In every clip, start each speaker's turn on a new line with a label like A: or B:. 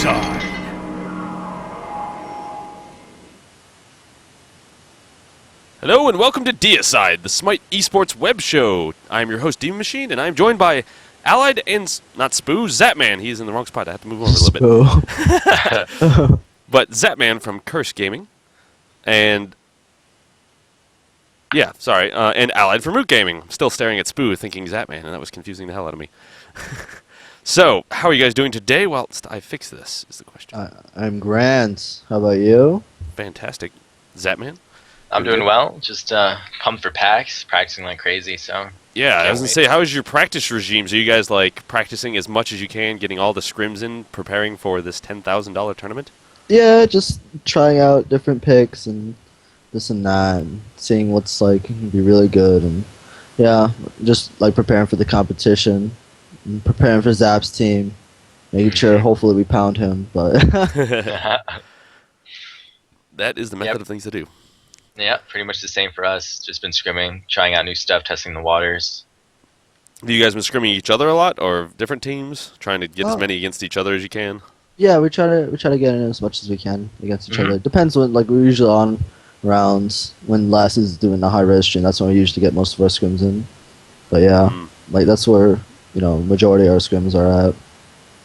A: Deicide. Hello and welcome to Deicide, the Smite Esports web show. I'm your host, Demon Machine, and I'm joined by Allied and, not Spoo, Zapman. He's in the wrong spot. I have to move over a little bit. But Zapman from Curse Gaming. And, yeah, sorry. And Allied from Root Gaming. I'm still staring at Spoo thinking Zapman, and that was confusing the hell out of me. So, how are you guys doing today whilst I fix this, is the question.
B: I'm Grant. How about you?
A: Fantastic. Zapman?
C: I'm doing well. Just pumped for PAX, practicing like crazy. So
A: yeah, I was gonna say, how is your practice regimes? Are you guys like practicing as much as you can, getting all the scrims in, preparing for this $10,000 tournament?
B: Yeah, just trying out different picks and this and that, and seeing what's like can be really good, and yeah, just like preparing for the competition, and preparing for Zap's team, making sure hopefully we pound him. But
A: that is the method of things to do.
C: Yeah, pretty much the same for us. Just been scrimming, trying out new stuff, testing the waters.
A: Have you guys been scrimming each other a lot, or different teams, trying to get as many against each other as you can?
B: yeah, we try to get in as much as we can against each other. Depends when, like, we're usually on rounds when Les is doing the high-rez stream. That's when we usually get most of our scrims in. But yeah, like that's where majority of our scrims are at.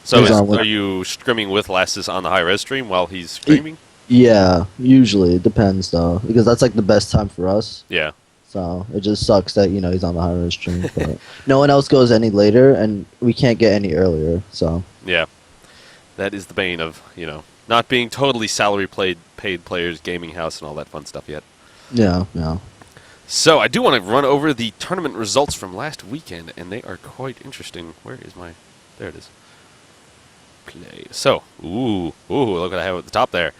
A: So are you scrimming with Lassus on the high-res stream while he's streaming?
B: Yeah, usually. It depends, though, because that's, like, the best time for us.
A: Yeah.
B: So it just sucks that, he's on the high-rez stream. But no one else goes any later, and we can't get any earlier, so.
A: Yeah. That is the bane of, not being totally paid players, gaming house, and all that fun stuff yet.
B: Yeah, yeah.
A: So I do want to run over the tournament results from last weekend, and they are quite interesting. Where is my... There it is. Play. So, look what I have at the top there.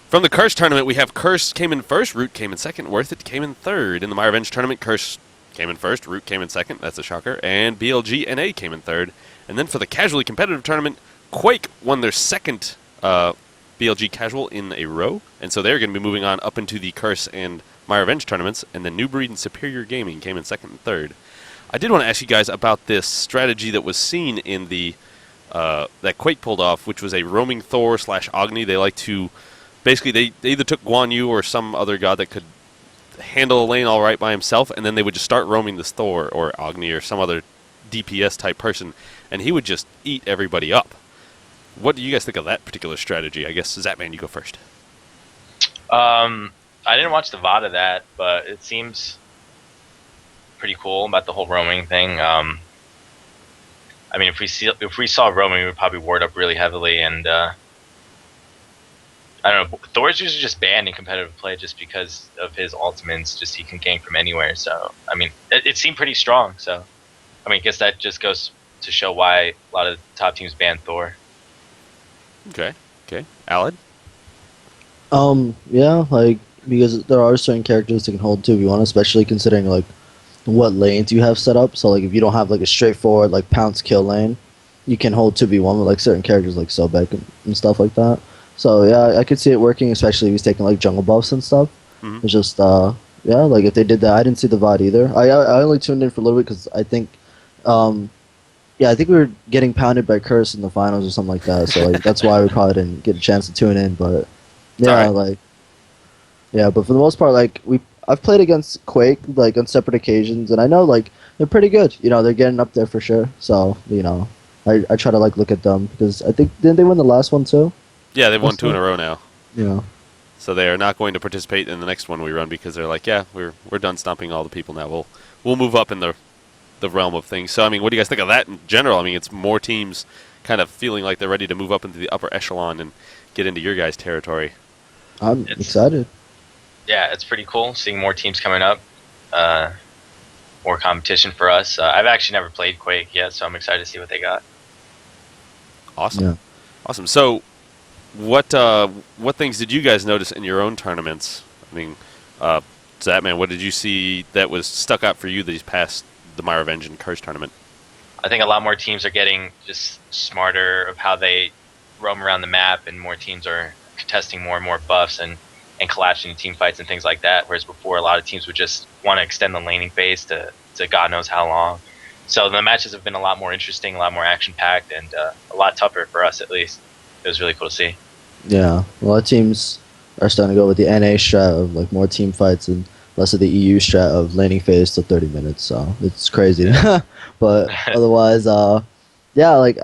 A: From the Curse tournament, we have Curse came in first, Root came in second, Worth It came in third. In the My Revenge tournament, Curse came in first, Root came in second, that's a shocker, and BLG NA came in third. And then for the casually competitive tournament, Quake won their second BLG casual in a row, and so they're going to be moving on up into the Curse and My Revenge tournaments, and then New Breed and Superior Gaming came in second and third. I did want to ask you guys about this strategy that was seen in the that Quake pulled off, which was a roaming Thor / Agni. They like to... Basically, they either took Guan Yu or some other god that could handle a lane all right by himself, and then they would just start roaming this Thor or Agni or some other DPS-type person, and he would just eat everybody up. What do you guys think of that particular strategy? I guess, Zapman, you go first.
C: I didn't watch the VOD of that, but it seems pretty cool about the whole roaming thing. I mean, if we saw roaming, we would probably ward up really heavily, and I don't know. Thor's usually just banned in competitive play just because of his ultimates. Just he can gank from anywhere. So I mean, it seemed pretty strong. So I mean, I guess that just goes to show why a lot of the top teams ban Thor.
A: Okay. Allied?
B: Yeah, like, because there are certain characters that can hold 2v1, especially considering, like, what lanes you have set up. So, like, if you don't have, like, a straightforward, like, pounce kill lane, you can hold 2v1 with, like, certain characters like Sobek and stuff like that. So, yeah, I could see it working, especially if he's taking, like, jungle buffs and stuff. It's just, yeah, like, if they did that, I didn't see the VOD either. I only tuned in for a little bit because I think, I think we were getting pounded by Curse in the finals or something like that. So, like, that's why we probably didn't get a chance to tune in. But, yeah, like, yeah, but for the most part, like, I've played against Quake, like, on separate occasions, and I know, like, they're pretty good. They're getting up there for sure. So, I try to, like, look at them because I think, didn't they win the last one too?
A: Yeah, they've won 2 in a row now.
B: Yeah.
A: So they are not going to participate in the next one we run because they're like, yeah, we're done stomping all the people now. We'll move up in the realm of things. So I mean, what do you guys think of that in general? I mean, it's more teams kind of feeling like they're ready to move up into the upper echelon and get into your guys' territory.
B: I'm excited.
C: Yeah, it's pretty cool seeing more teams coming up, more competition for us. I've actually never played Quake yet, so I'm excited to see what they got.
A: Awesome.
B: Yeah.
A: Awesome. So what things did you guys notice in your own tournaments? I mean, Zapman, what did you see that was stuck out for you these past the My Revenge and Curse tournament?
C: I think a lot more teams are getting just smarter of how they roam around the map, and more teams are contesting more and more buffs and collapsing team fights and things like that, whereas before a lot of teams would just want to extend the laning phase to God knows how long. So the matches have been a lot more interesting, a lot more action-packed, and a lot tougher for us at least. it was really cool to see.
B: Yeah, a lot of teams are starting to go with the NA strat of like more team fights and less of the EU strat of laning phase to 30 minutes. So it's crazy, but otherwise, yeah, like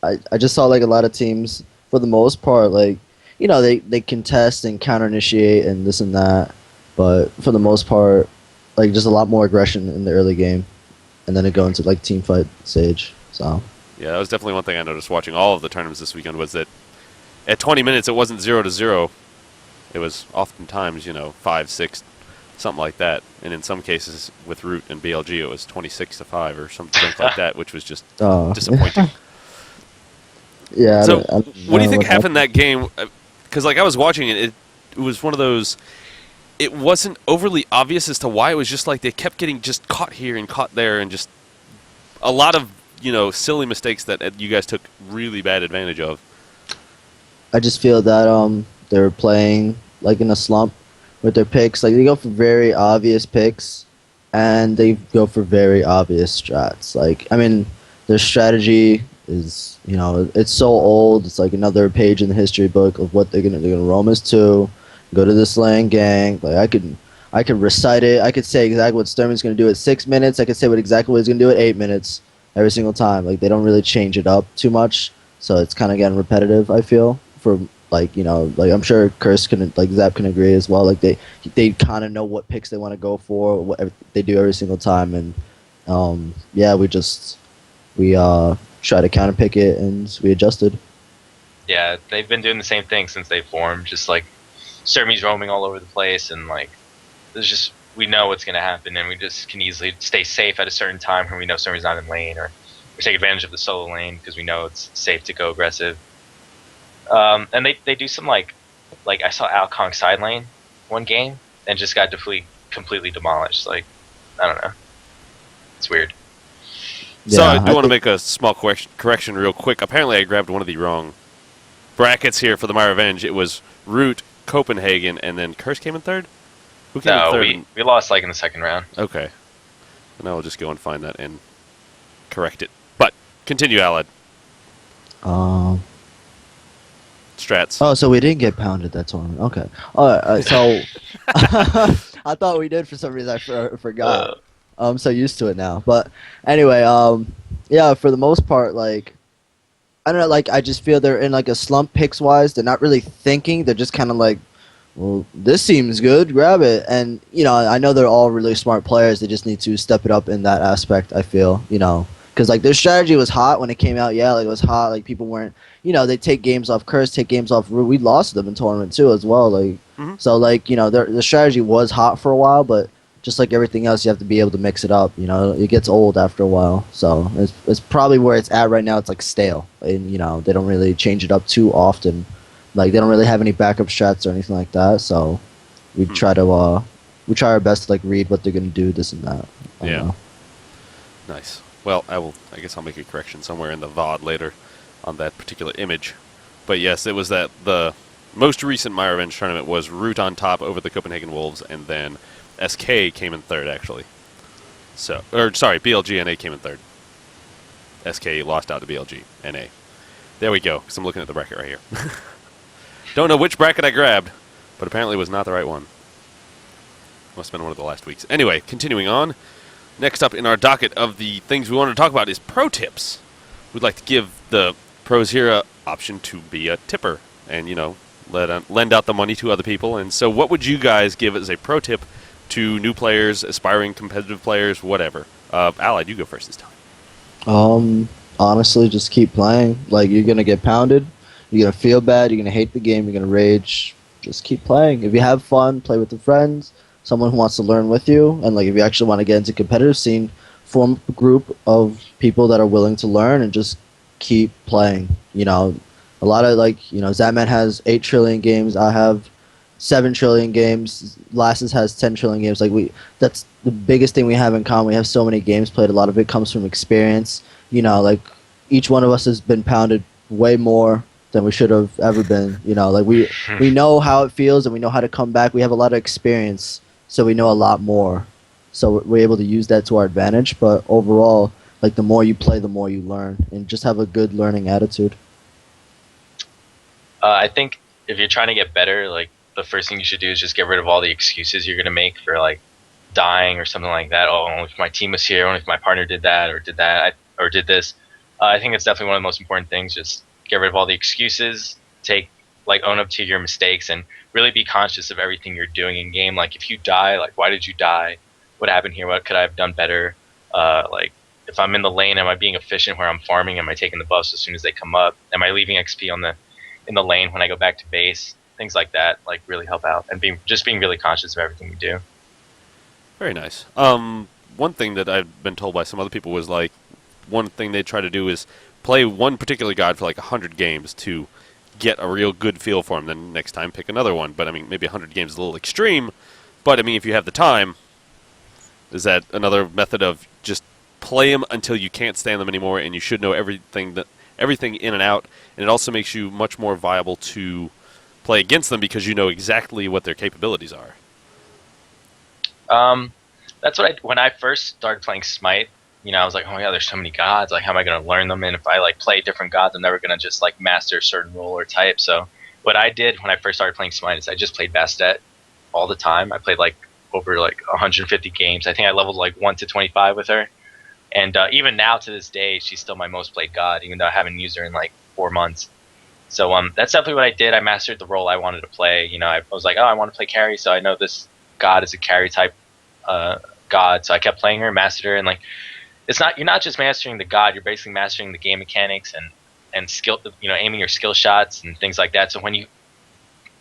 B: I just saw like a lot of teams for the most part, like they contest and counter initiate and this and that, but for the most part, like just a lot more aggression in the early game, and then it go into like team fight stage. So
A: Yeah, that was definitely one thing I noticed watching all of the tournaments this weekend was that at 20 minutes it wasn't 0-0. It was oftentimes 5, 6, something like that, and in some cases with Root and BLG it was 26-5 or something like that, which was just disappointing.
B: yeah.
A: So,
B: I don't
A: what do you
B: know
A: think
B: what
A: happened that game? Because like I was watching it, it was one of those. It wasn't overly obvious as to why. It was just like they kept getting just caught here and caught there, and just a lot of silly mistakes that you guys took really bad advantage of.
B: I just feel that they're playing like in a slump with their picks. Like they go for very obvious picks, and they go for very obvious strats. Like I mean, their strategy is it's so old. It's like another page in the history book of what they're gonna roam us to, go to this lane gang. Like I could recite it. I could say exactly what Sturman's gonna do at 6 minutes. I could say exactly what he's gonna do at 8 minutes every single time. Like they don't really change it up too much, so it's kind of getting repetitive. I feel for like like I'm sure Curse can like Zap can agree as well. Like they kind of know what picks they want to go for, what they do every single time, and yeah, we try to counter pick it and we adjusted.
C: Yeah, they've been doing the same thing since they formed. Just like Sermi's roaming all over the place, and like there's just we know what's gonna happen, and we just can easily stay safe at a certain time when we know Sermi's not in lane, or take advantage of the solo lane because we know it's safe to go aggressive. And they do some like I saw Alcong side lane one game and just got completely demolished. Like I don't know, it's weird.
A: So
B: Yeah,
A: I do want to
B: think-
A: make a small correction real quick. Apparently I grabbed one of the wrong brackets here for the My Revenge. It was Root, Copenhagen, and then Curse came in third? Who came in
C: No,
A: third?
C: we lost like in the second round.
A: Okay. And I'll just go and find that and correct it. But continue, Allied.
B: Um.
A: Strats.
B: Oh, so we didn't get pounded that tournament. Okay. All right. So I thought we did for some reason. I forgot. I'm so used to it now. But anyway, yeah. For the most part, like I don't know. Like I just feel they're in like a slump picks wise. They're not really thinking. They're just kind of like, well, this seems good. Grab it. And I know they're all really smart players. They just need to step it up in that aspect. I feel. Because like their strategy was hot when it came out. Yeah, like it was hot. Like people weren't. They take games off Curse, take games off Root. We lost them in tournament too as well. Like so, like the strategy was hot for a while, but just like everything else, you have to be able to mix it up. It gets old after a while. So it's probably where it's at right now. It's like stale, and they don't really change it up too often. Like they don't really have any backup strats or anything like that. So we try our best to like read what they're gonna do, this and that. I don't know.
A: Nice. Well, I guess I'll make a correction somewhere in the VOD later on that particular image. But yes, it was that the most recent My Revenge tournament was Root on top over the Copenhagen Wolves, and then SK came in third, actually. BLG NA came in third. SK lost out to BLG NA. There we go, because I'm looking at the bracket right here. Don't know which bracket I grabbed, but apparently it was not the right one. Must have been one of the last weeks. Anyway, continuing on. Next up in our docket of the things we wanted to talk about is pro tips. We'd like to give the pros here an option to be a tipper and, lend out the money to other people. And so what would you guys give as a pro tip to new players, aspiring competitive players, whatever? Allied, you go first this time.
B: Honestly, just keep playing. Like, you're going to get pounded. You're going to feel bad. You're going to hate the game. You're going to rage. Just keep playing. If you have fun, play with your friends, someone who wants to learn with you. And, like, if you actually want to get into competitive scene, form a group of people that are willing to learn and just keep playing. A lot of, like, Zapman has 8 trillion games. I have 7 trillion games. Lasses has 10 trillion games. Like, that's the biggest thing we have in common. We have so many games played. A lot of it comes from experience. Like, each one of us has been pounded way more than we should have ever been. Like, we know how it feels and we know how to come back. We have a lot of experience, so we know a lot more. So we're able to use that to our advantage. But overall, like, the more you play, the more you learn. And just have a good learning attitude.
C: I think if you're trying to get better, like the first thing you should do is just get rid of all the excuses you're gonna make for like dying or something like that. Oh, only if my team was here, only if my partner did that or did that or did this. I think it's definitely one of the most important things. Just get rid of all the excuses. Own up to your mistakes and really be conscious of everything you're doing in game. Like if you die, like why did you die? What happened here? What could I have done better? Like if I'm in the lane, am I being efficient where I'm farming? Am I taking the buffs as soon as they come up? Am I leaving XP in the lane when I go back to base? Things like that like really help out and being really conscious of everything you do.
A: Very nice. One thing that I've been told by some other people was like one thing they try to do is play one particular god for like 100 games to get a real good feel for him. Then next time pick another one. But I mean, maybe 100 games is a little extreme. But I mean, if you have the time, is that another method of just play them until you can't stand them anymore, and you should know everything in and out, and it also makes you much more viable to play against them because you know exactly what their capabilities are.
C: That's what when I first started playing Smite, I was like, oh yeah, there's so many gods. Like, how am I going to learn them? And if I like play different gods, I'm never going to just like master a certain role or type. So what I did when I first started playing Smite is I just played Bastet all the time. I played like over like 150 games. I think I leveled like 1 to 25 with her. And even now to this day, she's still my most played god, even though I haven't used her in like 4 months. So that's definitely what I did. I mastered the role I wanted to play. I was like, oh, I want to play carry, so I know this god is a carry type god. So I kept playing her, mastered her, and like you're not just mastering the god, you're basically mastering the game mechanics and skill, aiming your skill shots and things like that. So when you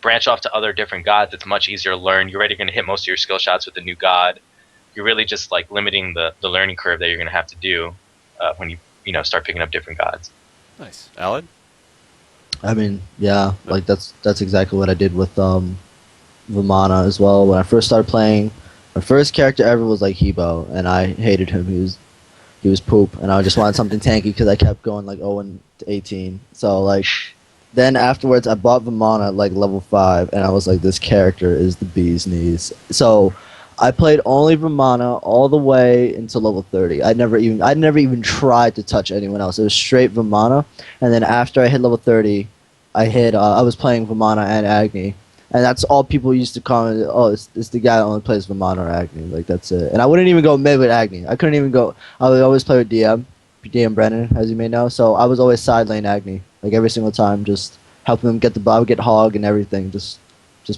C: branch off to other different gods, it's much easier to learn. You're already going to hit most of your skill shots with the new god. You're really just like limiting the learning curve that you're going to have to do when you start picking up different gods.
A: Nice. Allied?
B: I mean, yeah, like that's exactly what I did with Vimana as well. When I first started playing, my first character ever was like Hebo, and I hated him. He was poop, and I just wanted something tanky because I kept going like 0-18. So like, then afterwards I bought Vimana at like level 5, and I was like, this character is the bee's knees. So I played only Vimana all the way until level 30. I'd never even tried to touch anyone else. It was straight Vimana, and then after I hit level 30, I was playing Vimana and Agni. And that's all people used to comment. Oh, it's the guy that only plays Vimana or Agni. Like, that's it. And I wouldn't even go mid with Agni. I couldn't even go. I would always play with DM Brennan, as you may know. So I was always side lane Agni, like every single time, just helping him get the bob, get hog and everything. Just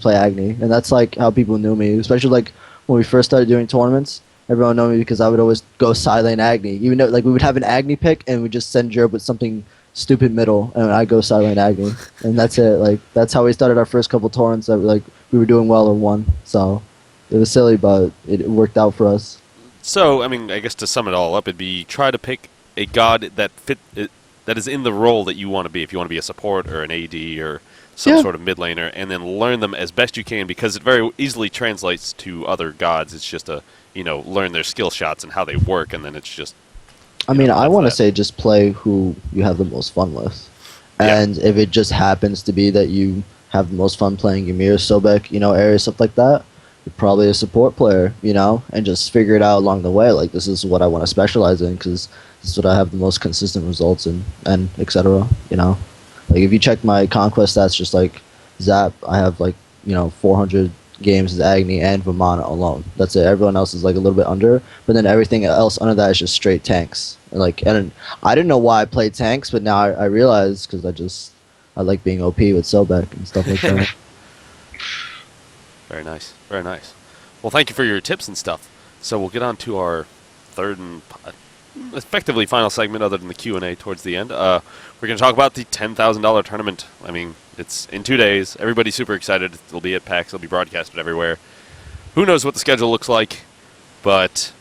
B: play Agni, and that's like how people knew me. Especially like when we first started doing tournaments, everyone knew me because I would always go side lane Agni. Even though like we would have an Agni pick, and we'd just send Jerb with something stupid middle, and I go silent Agni, and that's it. Like that's how we started our first couple tournaments that we were doing well or won. So it was silly, but it worked out for us.
A: So I mean, I guess to sum it all up, it'd be try to pick a god that is in the role that you want to be. If you want to be a support or an AD or some sort of mid laner, and then learn them as best you can because it very easily translates to other gods. It's just learn their skill shots and how they work, and then it's just.
B: I mean, I want to say just play who you have the most fun with. And if it just happens to be that you have the most fun playing Ymir, Sobek, area, stuff like that, you're probably a support player, and just figure it out along the way. Like, this is what I want to specialize in because this is what I have the most consistent results in, and etc. Like, if you check my conquest stats, just like Zap, I have 400 games as Agni and Vimana alone. That's it. Everyone else is like a little bit under, but then everything else under that is just straight tanks. And I didn't know why I played tanks, but now I realize because I like being OP with Sobek and stuff like that.
A: Very nice, very nice. Well, thank you for your tips and stuff. So we'll get on to our third and effectively final segment, other than the Q&A towards the end. We're going to talk about the $10,000 tournament. I mean, it's in 2 days. Everybody's super excited. It'll be at PAX. It'll be broadcasted everywhere. Who knows what the schedule looks like, but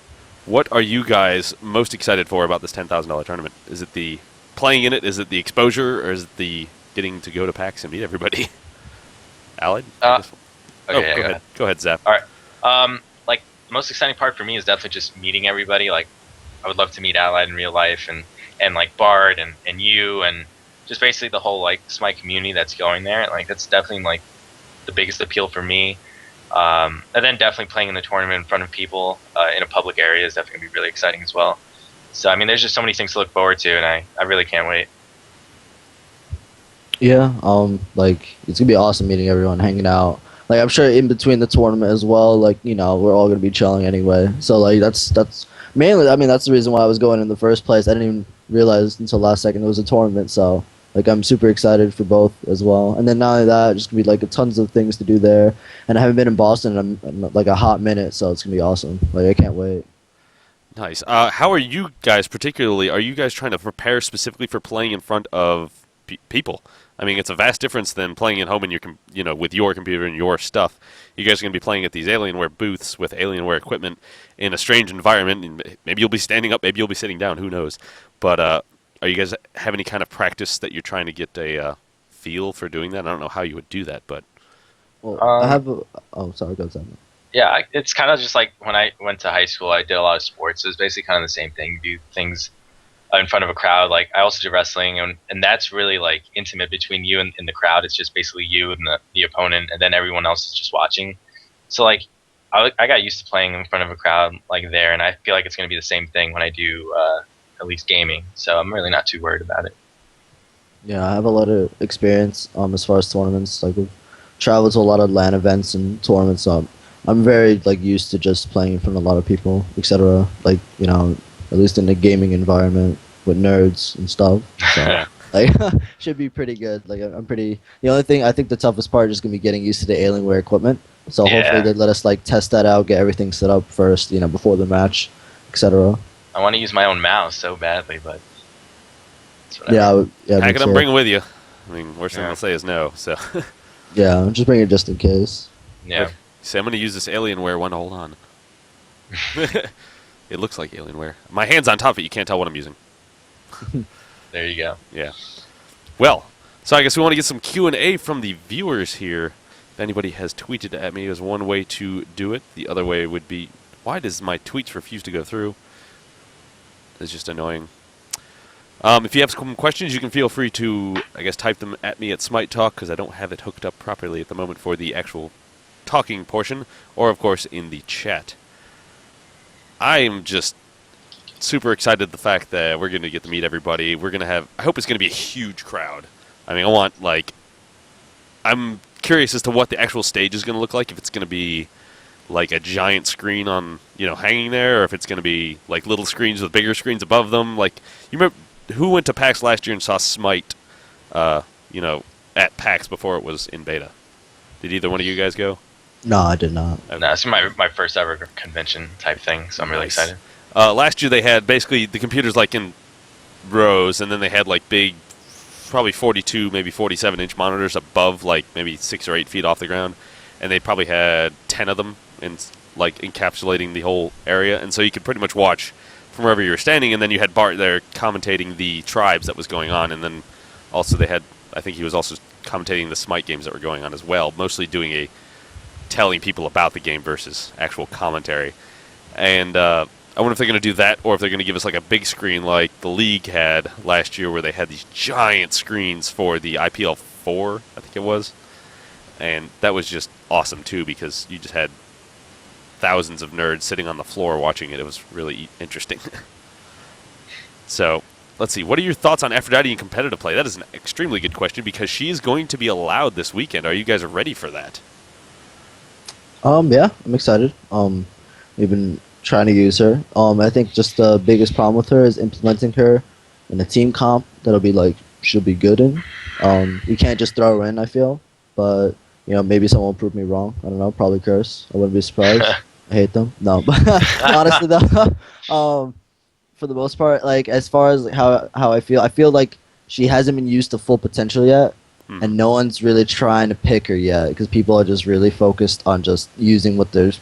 A: what are you guys most excited for about this $10,000 tournament? Is it the playing in it? Is it the exposure? Or is it the getting to go to PAX and meet everybody? Allied?
C: Okay,
A: Go ahead, Zap.
C: All right. The most exciting part for me is definitely just meeting everybody. Like, I would love to meet Allied in real life and like Bard and you and just basically the whole like Smite community that's going there. Like, that's definitely like the biggest appeal for me. And then definitely playing in the tournament in front of people in a public area is definitely going to be really exciting as well. So, I mean, there's just so many things to look forward to, and I really can't wait.
B: Yeah, like it's gonna be awesome meeting everyone, hanging out. Like I'm sure in between the tournament as well, like we're all gonna be chilling anyway. So like that's mainly, I mean, that's the reason why I was going in the first place. I didn't even realize until last second it was a tournament. So like I'm super excited for both as well. And then not only that, just gonna be like tons of things to do there. And I haven't been in Boston in like a hot minute, so it's gonna be awesome. Like I can't wait.
A: Nice. How are you guys particularly? Are you guys trying to prepare specifically for playing in front of people? I mean, it's a vast difference than playing at home in your, with your computer and your stuff. You guys are going to be playing at these Alienware booths with Alienware equipment in a strange environment. And maybe you'll be standing up, maybe you'll be sitting down. Who knows? But are you guys have any kind of practice that you're trying to get a feel for doing that? I don't know how you would do that, but
B: Well, I have a. Oh, sorry, go ahead.
C: Yeah, it's kind of just like when I went to high school, I did a lot of sports. It was basically kind of the same thing. Do things in front of a crowd. Like I also do wrestling, and that's really like intimate between you and the crowd. It's just basically you and the opponent, and then everyone else is just watching. So like I got used to playing in front of a crowd like there, and I feel like it's going to be the same thing when I do at least gaming. So I'm really not too worried about it.
B: Yeah, I have a lot of experience as far as tournaments. Like we've traveled to a lot of LAN events and tournaments. So I'm very like used to just playing in front of a lot of people, etc. Like at least in the gaming environment with nerds and stuff. So like should be pretty good. Like I'm pretty. The only thing I think the toughest part is gonna be getting used to the Alienware equipment. So hopefully they let us like test that out, get everything set up first, before the match, etc.
C: I want to use my own mouse so badly, but
B: Yeah,
A: pack it up, bring it with you. I mean, worst thing they'll say is no. So
B: yeah, just bring it just in case.
C: Yeah.
A: Say I'm going to use this Alienware one. Hold on. It looks like Alienware. My hand's on top of it. You can't tell what I'm using.
C: There you go.
A: Yeah. Well, so I guess we want to get some Q&A from the viewers here. If anybody has tweeted at me, there's one way to do it. The other way would be, why does my tweets refuse to go through? It's just annoying. If you have some questions, you can feel free to, I guess, type them at me at Smite Talk, because I don't have it hooked up properly at the moment for the actual talking portion, or, of course, in the chat. I am just super excited the fact that we're going to get to meet everybody. We're going to have, I hope it's going to be a huge crowd. I mean, I'm curious as to what the actual stage is going to look like, if it's going to be like a giant screen on, hanging there, or if it's going to be like little screens with bigger screens above them. Like, you remember, who went to PAX last year and saw Smite, at PAX before it was in beta? Did either one of you guys go?
B: No, I did not.
C: Okay. No, it's my first ever convention type thing, so I'm really excited.
A: Last year they had basically the computers like in rows, and then they had like big, probably 42, maybe 47-inch monitors above, like maybe 6 or 8 feet off the ground, and they probably had 10 of them in like encapsulating the whole area, and so you could pretty much watch from wherever you were standing, and then you had Bart there commentating the tribes that was going on, and then also they had, I think he was also commentating the Smite games that were going on as well, mostly doing telling people about the game versus actual commentary. And I wonder if they're going to do that, or if they're going to give us like a big screen like the League had last year, where they had these giant screens for the IPL 4, I think it was. And that was just awesome too, because you just had thousands of nerds sitting on the floor watching it. It was really interesting. So, let's see. What are your thoughts on Aphrodite in competitive play? That is an extremely good question, because she is going to be allowed this weekend. Are you guys ready for that?
B: Yeah, I'm excited. We've been trying to use her. I think just the biggest problem with her is implementing her in a team comp that'll be like she'll be good in. You can't just throw her in, I feel, but maybe someone will prove me wrong. I don't know, probably Curse. I wouldn't be surprised. I hate them. No, but honestly though, for the most part, like as far as how I feel like she hasn't been used to full potential yet. And no one's really trying to pick her yet, because people are just really focused on just using what they're,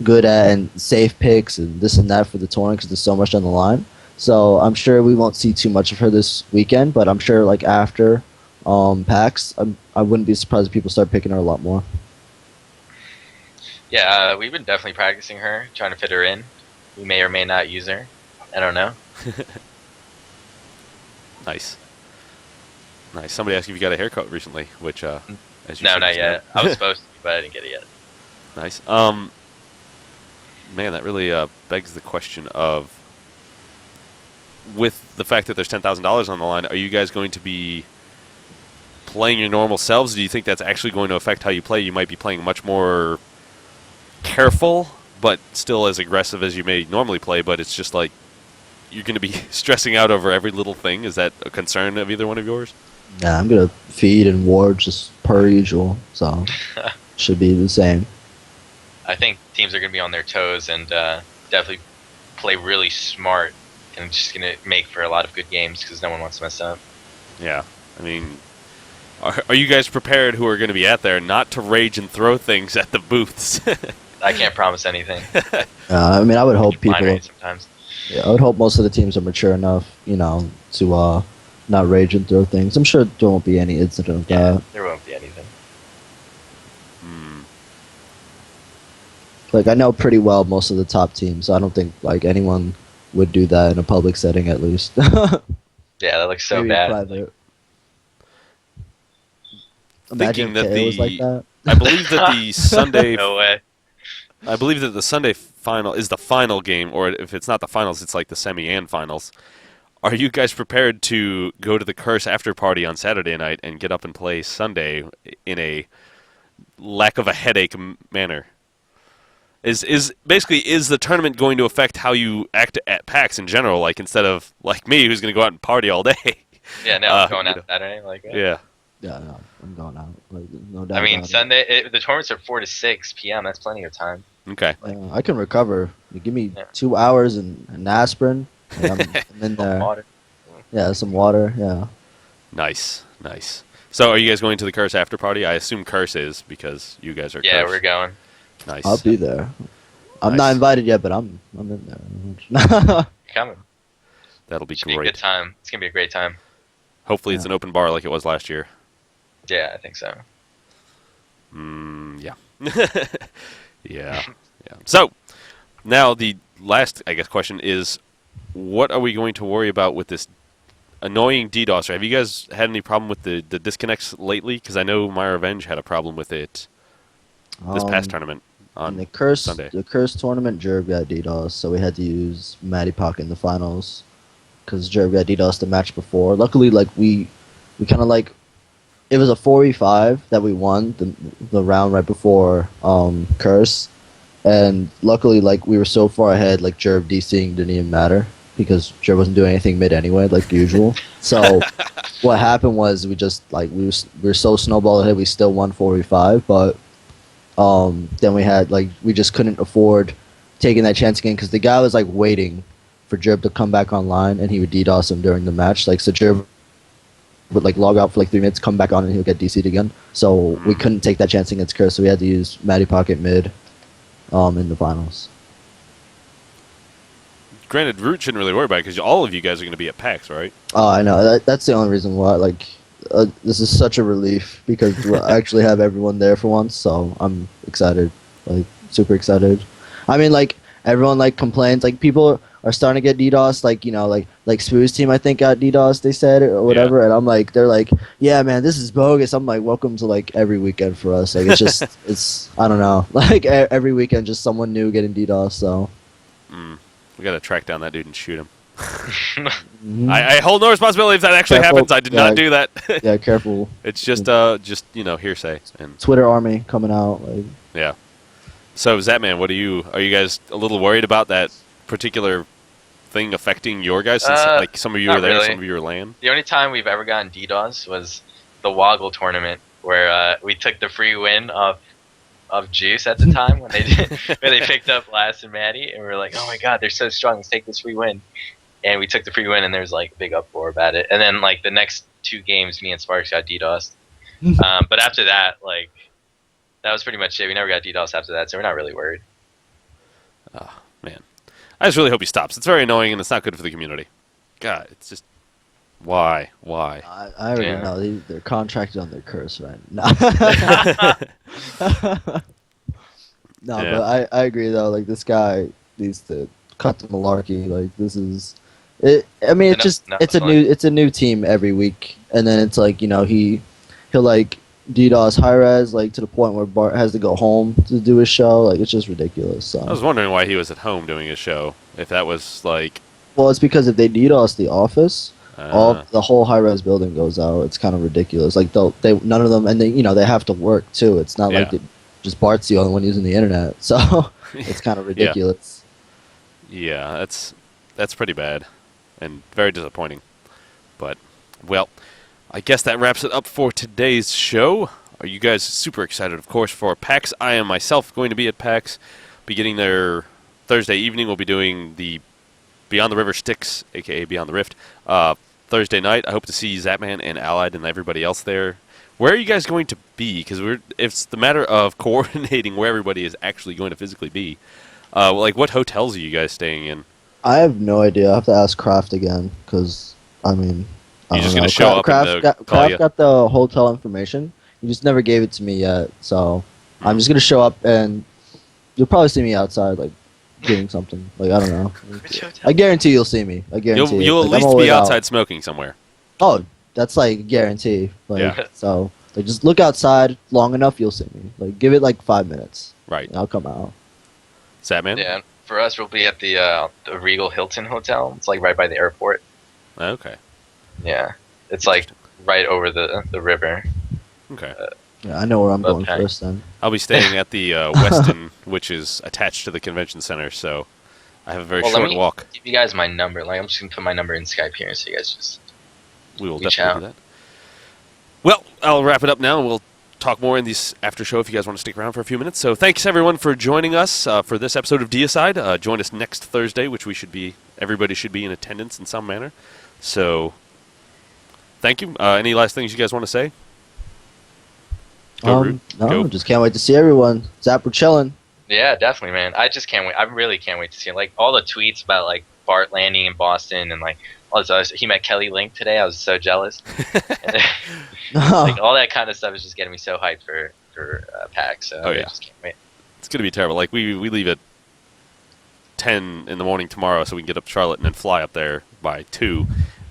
B: good at, and safe picks and this and that for the tournament, because there's so much on the line. So I'm sure we won't see too much of her this weekend, but I'm sure like after PAX, I wouldn't be surprised if people start picking her a lot more.
C: Yeah, we've been definitely practicing her, trying to fit her in. We may or may not use her. I don't know.
A: Nice. Nice. Somebody asked if you got a haircut recently, which, as you
C: no,
A: said,
C: not yet. I was supposed to, but I didn't get it yet.
A: Nice. Man, that really begs the question of, with the fact that there's $10,000 on the line, are you guys going to be playing your normal selves? Do you think that's actually going to affect how you play? You might be playing much more careful, but still as aggressive as you may normally play, but it's just like you're going to be stressing out over every little thing. Is that a concern of either one of yours?
B: Nah, I'm gonna feed and ward just per usual, so should be the same.
C: I think teams are going to be on their toes and definitely play really smart and just going to make for a lot of good games because no one wants to mess up.
A: Yeah. I mean, are you guys prepared who are going to be out there not to rage and throw things at the booths?
C: I can't promise anything.
B: I mean, I would hope
C: Blind
B: people.
C: rage sometimes.
B: Yeah, I would hope most of the teams are mature enough, you know, to not rage and throw things. I'm sure there won't be any incident of
C: Yeah,
B: that.
C: there won't be anything.
B: Like, I know pretty well most of the top teams, so I don't think like anyone would do that in a public setting, at least.
C: Yeah, that looks so
B: Maybe
C: bad.
B: private. Imagine
A: Thinking
B: if
A: that
B: it was like that.
A: I believe that the Sunday
C: No way.
A: I believe that the Sunday final is the final game, or if it's not the finals, it's like the semi and finals. Are you guys prepared to go to the Curse after party on Saturday night and get up and play Sunday in a lack of a headache manner? Is the tournament going to affect how you act at PAX in general? Like, instead of like me, who's going to go out and party all day?
C: Yeah, no, I'm going
A: you
C: out
A: know.
C: Saturday. Like,
A: Yeah.
B: Yeah, no, I'm going out. Like, no doubt.
C: I mean,
B: about it.
C: Sunday, the tournaments are 4 to 6 p.m. That's plenty of time.
A: Okay.
B: I can recover. You give me
C: Yeah.
B: 2 hours and an aspirin, and I'm in there.
C: Water.
B: Yeah, some water. Yeah.
A: Nice. So, are you guys going to the Curse after party? I assume Curse is because you guys are.
C: Yeah,
A: Curse.
C: we're going.
A: Nice.
B: I'll be there. I'm
A: Nice.
B: not invited yet, but I'm in there.
C: Coming.
A: That'll be
C: Should be a
A: great.
C: good time. It's gonna be a great time.
A: Hopefully, it's an open bar like it was last year.
C: Yeah, I think so.
A: Yeah. yeah. So, now the last, I guess, question is, what are we going to worry about with this annoying DDoS? Have you guys had any problem with the disconnects lately? Because I know My Revenge had a problem with it this past tournament
B: In
A: on
B: the curse,
A: Sunday.
B: the curse tournament, Jerv got DDoS, so we had to use Matty Pock in the finals because Jerv got DDoS the match before. Luckily, like we kind of like it was a 4v5 that we won the round right before curse, and luckily like we were so far ahead, like Jerv DCing didn't even matter because Jerv wasn't doing anything mid anyway, like usual. So what happened was we just like we were so snowballed ahead, we still won 4v5, but. Then we had like we just couldn't afford taking that chance again because the guy was like waiting for Jerb to come back online and he would DDoS him during the match. Like so Jerb would like log out for like 3 minutes, come back on, and he'll get DC'd again. So we couldn't take that chance against Curse, so we had to use Matty Pocket mid in the finals.
A: Granted, Root shouldn't really worry about it because all of you guys are going to be at PAX, right?
B: Oh, I know. That's the only reason why. Like, this is such a relief because I actually have everyone there for once. So I'm excited, like super excited. I mean, like everyone like complains, like people are starting to get DDoS, like you know, like Spoo's team I think got DDoS, they said or whatever,
A: Yeah.
B: and I'm like, they're like, yeah, man, this is bogus. I'm like, welcome to like every weekend for us. Like it's just, it's I don't know, like every weekend just someone new getting DDoS. So.
A: We got to track down that dude and shoot him.
B: Mhm.
A: I hold no responsibility if that actually
B: Careful.
A: happens. I did not do that.
B: Yeah, careful.
A: It's just hearsay. And
B: Twitter army coming out. Like,
A: yeah. So Zapman, are you guys a little worried about that particular thing affecting your guys? Since like some of you
C: not
A: are there,
C: really.
A: some of you are LAN.
C: The only time we've ever gotten DDoS was the Woggle tournament where we took the free win of Juice at the time when they when they picked up Lass and Maddie, and we were like, oh my god, they're so strong, let's take this free win. And we took the free win, and there was like a big uproar about it. And then like the next 2 games, me and Sparks got DDoSed. But after that, like that was pretty much it. We never got DDoS after that, so we're not really worried.
A: Oh man, I just really hope he stops. It's very annoying and it's not good for the community. God, it's just why?
B: I already
C: Yeah.
B: know they're contracted on their curse, right? No, no,
A: Yeah.
B: but I agree though. Like this guy needs to cut the malarkey. Like this is, it. I mean, it's just
C: Enough
B: it's a
C: fun.
B: new team every week, and then it's like you know he'll like DDoS hi-rez like to the point where Bart has to go home to do his show. Like it's just ridiculous. So.
A: I was wondering why he was at home doing his show. If that was like,
B: Well, it's because if they DDoS the office, The whole high-res building goes out. It's kind of ridiculous. Like they none of them, and they have to work too. It's not like just Bart's the only one using the internet, so it's kind of ridiculous.
A: Yeah, that's pretty bad and very disappointing. But well, I guess that wraps it up for today's show. Are you guys super excited, of course, for PAX? I am myself going to be at PAX, beginning there Thursday evening. We'll be doing the Beyond the River Styx, a.k.a. Beyond the Rift, Thursday night. I hope to see Zapman and Allied and everybody else there. Where are you guys going to be? Because it's the matter of coordinating where everybody is actually going to physically be. Like, what hotels are you guys staying in?
B: I have no idea. I have to ask Kraft again, because, I mean...
A: You're just going to show up and
B: Kraft got the hotel information. He just never gave it to me yet, so I'm just going to show up, and you'll probably see me outside, like, doing something. Like, I don't know. I guarantee you'll see me. I guarantee
A: You'll at least be outside smoking somewhere.
B: Oh, that's, like, a guarantee. Like, so, like, just look outside long enough, you'll see me. Like, give it, like, 5 minutes.
A: Right.
B: And I'll come out.
A: Zapman?
C: Yeah, for us, we'll be at the Regal Hilton Hotel. It's, like, right by the airport.
A: Okay.
C: Yeah. It's, like, right over the river.
A: Okay.
B: Yeah, I know where I'm going first then.
A: I'll be staying at the Westin, which is attached to the convention center, so I have a very short walk.
C: Give you guys my number. Like, I'm just gonna put my number in Skype here, so you guys just
A: we will
C: reach
A: definitely
C: out.
A: do that. Well, I'll wrap it up now, and we'll talk more in these after show if you guys want to stick around for a few minutes. So thanks everyone for joining us for this episode of Deicide. Join us next Thursday, which everybody should be in attendance in some manner. So thank you. Any last things you guys want to say?
B: No, just can't wait to see everyone. Zap, we're chilling.
C: Yeah, definitely, man. I just can't wait. I really can't wait to see it. Like, all the tweets about, like, Bart landing in Boston and, like, all this other stuff. He met Kelly Link today. I was so jealous. Like, all that kind of stuff is just getting me so hyped for PAX. So I just can't wait.
A: It's going to be terrible. Like, we leave at 10 in the morning tomorrow so we can get up to Charlotte and then fly up there by 2.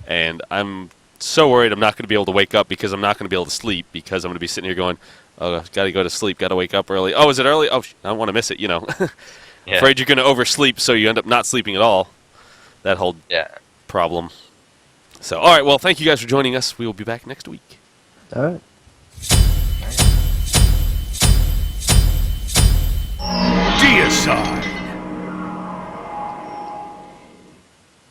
A: And I'm so worried I'm not going to be able to wake up because I'm not going to be able to sleep because I'm going to be sitting here going, oh, got to go to sleep, got to wake up early. Oh, is it early? Oh, I don't want to miss it, you know.
C: Yeah.
A: Afraid you're going to oversleep, so you end up not sleeping at all. That whole problem. So, all right, well, thank you guys for joining us. We will be back next week.
B: All right.
D: Deicide.